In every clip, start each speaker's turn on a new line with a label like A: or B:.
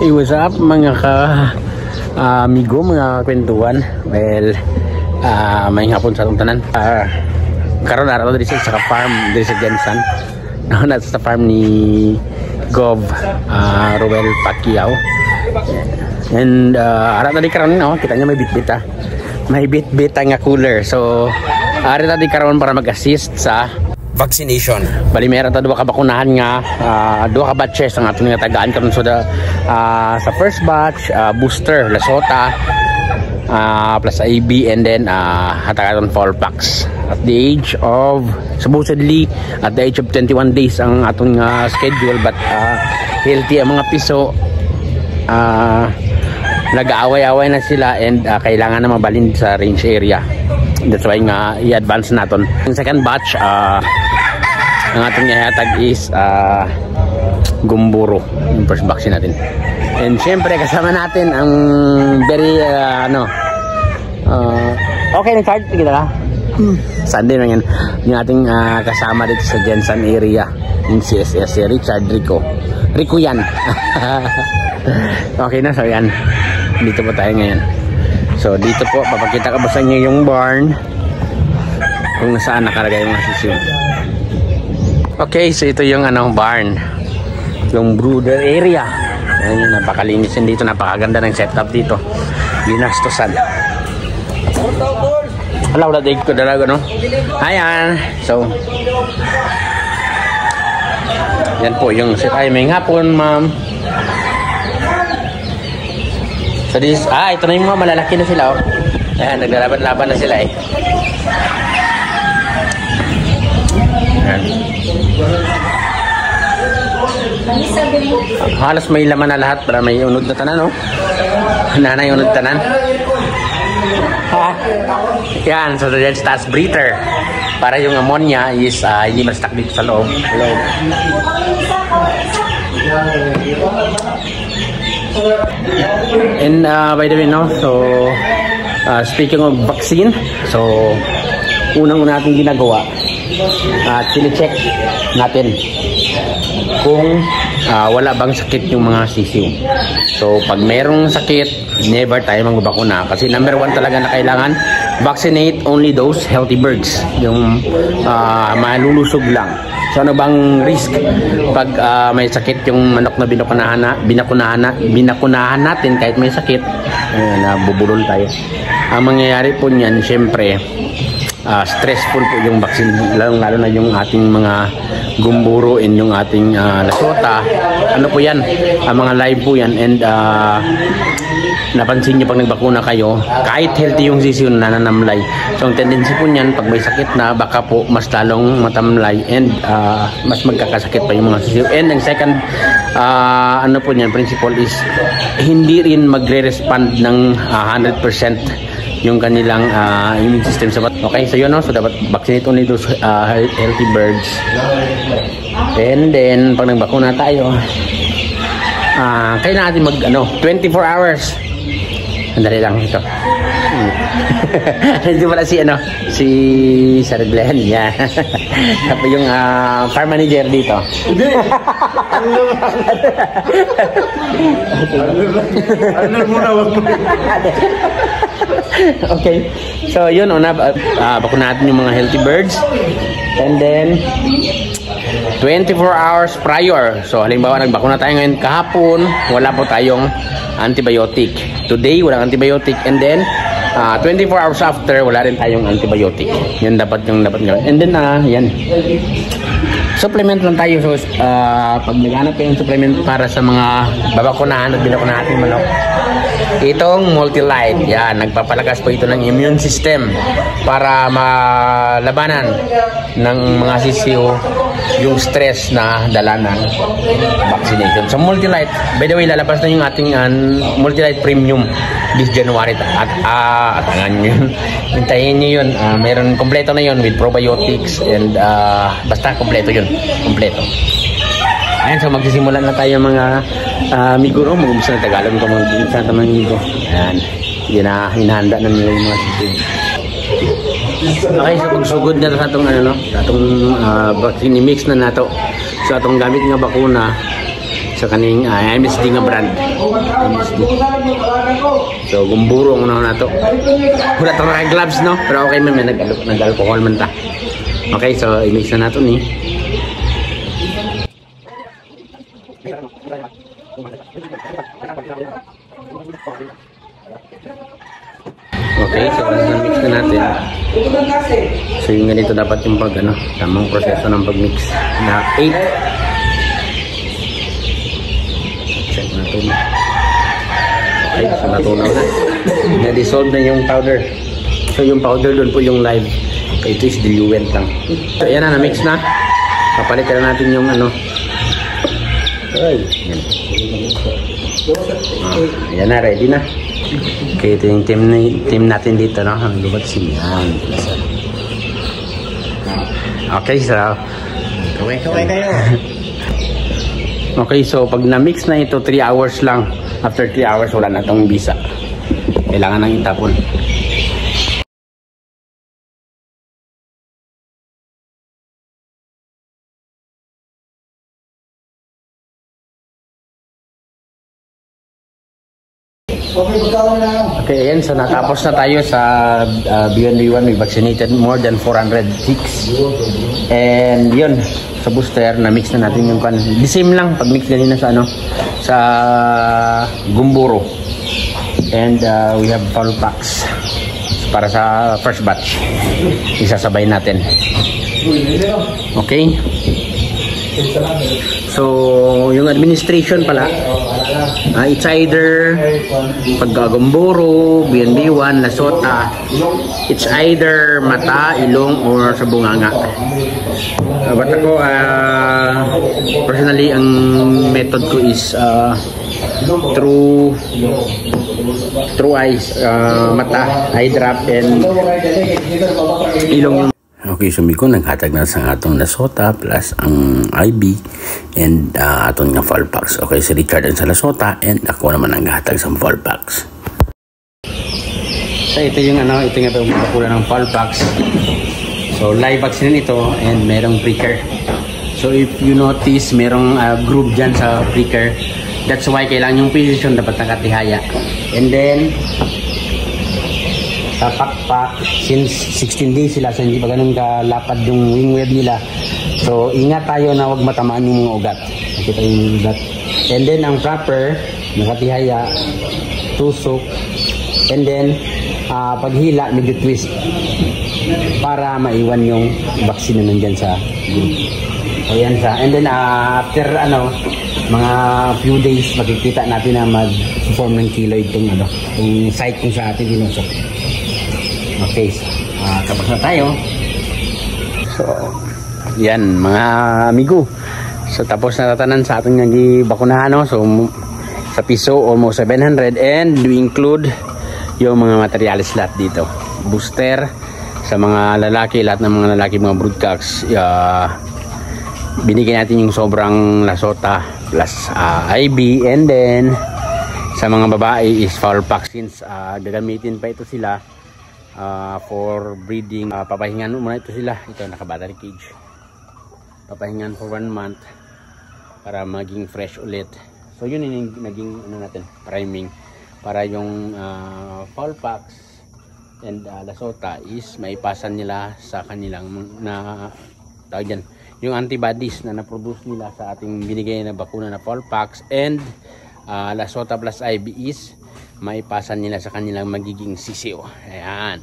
A: Hey, what's up mga amigo, mga kwentuhan. Well, may hapon sa itong tanan. Karoon na rin sa farm, dito sa Jensen. Nasa farm ni Gov Roel Pacquiao. And arat na di karoon, no? Kita nyo may bit-bit may bit-bit nga cooler. So arat na di karoon para mag-assist sa vaccination. Bali meron ta duha ka bakunahan nga, duha ka batches ang atong nga tagaan karon. So sa first batch, booster Lasota plus AB, and then hatagan Fallpax at the age of, supposedly at the age of 21 days ang atong schedule, but healthy ang mga piso. Nag-aaway-away na sila, and kailangan na mabalin sa range area. That's why nga i-advance natin. Yung second batch, ang ating ihatag is Gumburo, yung first vaccine natin. And syempre kasama natin ang very okay na card kita ka. Sunday na yan. Yung ating kasama dito sa Jensen area, yung CSS, si Richard Rico yan. Okay na, so yan, dito po tayo ngayon. So dito po papakita ko ba sa inyo yung barn kung nasaan nakalagay yung mga sisiw. Okay, so ito yung barn, yung brooder area. Ayan, yung napakalinis din dito, napakaganda ng setup dito, ginastosan. Wala, wala daig ko dalaga, no? Ayan, so yan po yung set. Ay, may hapon, ma'am. So this, ito na yung mga malalaki na sila, oh. Ayan, naglalaban-laban na sila, eh. Ayan. Halos may laman na lahat para may unod na tanan, oh. Nanay unod tanan. Yan, so that's task breather. Para yung ammonia is hindi ma-stuck dito sa loob. And by the way, no, so speaking of vaccine, so unang-una natin ginagawa, sine-check natin kung wala bang sakit yung mga sisiw. So pag merong sakit, never tayo magbakuna, kasi number one talaga na kailangan vaccinate only those healthy birds, yung malulusog lang. So ano bang risk pag may sakit yung manok na binakunahan natin kahit may sakit, nabubulol tayo. Ang mangyayari po niyan, syempre stressful po yung vaccine, lalo na yung ating mga Gumburo and yung ating Lasota. Ano po yan, mga live po yan. And napansin nyo pag nagbakuna kayo, kahit healthy yung sisiw, nananamlay. So ang tendency po niyan, pag may sakit na, baka po mas lalong matamlay, and mas magkakasakit pa yung mga sisiw. And ang second ano po niyan, principle is hindi rin magre-respond ng 100% yung kanilang immune system. Okay, so yun, no? So dapat vaccinate only those healthy birds. And then pag nagbakuna tayo, kailangan natin mag 24 hours. Andali lang ito. Hindi pala si Sir Glenn, yeah. Tapos yung farm manager dito. Hindi. Ano muna, wag mo. Okay, so yun, bakuna natin yung mga healthy birds, and then 24 hours prior. So halimbawa nagbakuna tayo ngayon, kahapon wala po tayong antibiotic, today walang antibiotic, and then 24 hours after wala rin tayong antibiotic. Yan dapat gawin. And then yan, supplement lang tayo. So pag naghanap kayong supplement para sa mga babakunahan at binakunahan natin manok, itong Multilite, yan, nagpapalakas po ito ng immune system para malabanan ng mga sisiw yung stress na dala ng vaccination. So Multilite, by the way, lalabas na yung ating Multilite Premium this January. At atangan nyo yun, hintayin nyo yun. Meron kompleto na yun with probiotics, and basta kompleto yun, kompleto. Ayan, so magsisimula na tayo mga miguro, mag-umpisa na Tagalog ko, mag-umpisa na mga migo. Ayan, yun na, hinahanda na nila yung mga sisiw. Okay, so pagsugod na sa itong vaccine, mix na nato. So itong gamit nga bakuna, So kaning MSD nga brand. MSD. So gumburo mo na to. Wala to kay gloves no, pero okay man nag-alcohol man ta. Okay, so i-mix na nato ni. Okay, so na-mix na natin. So yung ganito dapat yung pag tamang proseso ng pag-mix na 8. Check natin. Okay, so natunaw na. Na-dissolve na yung powder. So yung powder doon po yung live. Okay, ito is diluent lang. So yan na, na-mix na. Papalitan na natin yung Ay, yan. Ayan na, ready na. Okay, ito yung team natin dito, no? Ang lubat yan. Okay, so kaway kayo. Okay, so pag na-mix na ito 3 hours lang. After 3 hours wala na itong bisa. Kailangan nang itapon. Okay, ayan. So natapos na tayo sa Beyond B1. We vaccinated more than 400 chicks. And yun, sa booster, na-mix na natin yung kan. The same lang, pag-mix ganina sa sa gumburo. And we have full packs para sa first batch. Isasabay natin. Okay. So, yung administration pala, it's either paggagumburo, BNB1, Lasota, it's either mata, ilong, or sa bunganga. But ako, personally, ang method ko is through eyes, mata, eye drop, and ilong. Okay, so Miko naghatag na sa atong Lasota plus ang IB and atong nga Fallpax. Okay, si Richard ang sa Lasota and ako naman ang hatag sa Fallpax. So ito yung ito yung bakuna ng Fallpax. So live vaccine ito and merong pricker. So if you notice merong groove dyan sa pricker. That's why kailangan yung position dapat nakatihaya. And then sa pakpak, since 16 days sila, so hindi pa ganun kalapad yung wing web nila. So ingat tayo na wag matamaan yung mga ugat. Nakita yung ugat. And then ang proper, nakatihaya, tusok, and then paghila, medyo twist para maiwan yung vaccine na nandyan sa group. So yan siya. And then after mga few days, makikita natin na mag-form ng keloid itong yung site kung sa atin dinusok. Okay, so, tapos na tayo. So, yan mga amigo. So, tapos na tatanan sa ating nag-bakunahan. So, sa piso, almost 700. And we include yung mga materials lahat dito. Booster, sa mga lalaki, lahat ng mga lalaki, mga broodcocks. Binigyan natin yung sobrang Lasota plus IB. And then, sa mga babae is Fallpax. Since gagamitin pa ito sila for breeding. Papahingan muna ito sila. Ito naka-battery cage. Papahingan for 1 month para maging fresh ulit. So yun yung naging natin, priming para yung Fallpax and Lasota is maipasan nila sa kanilang tawag dyan, yung antibodies na na-produce nila sa ating binigay na bakuna na Fallpax and Lasota plus IB is maipasan nila sa kanilang magiging sisiyo. Ayan.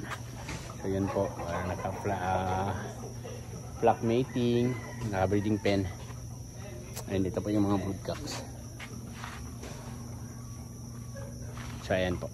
A: So yun po, naka-flock mating, naka-breeding pen. Ayan, dito po yung mga broodcocks. So ayan po.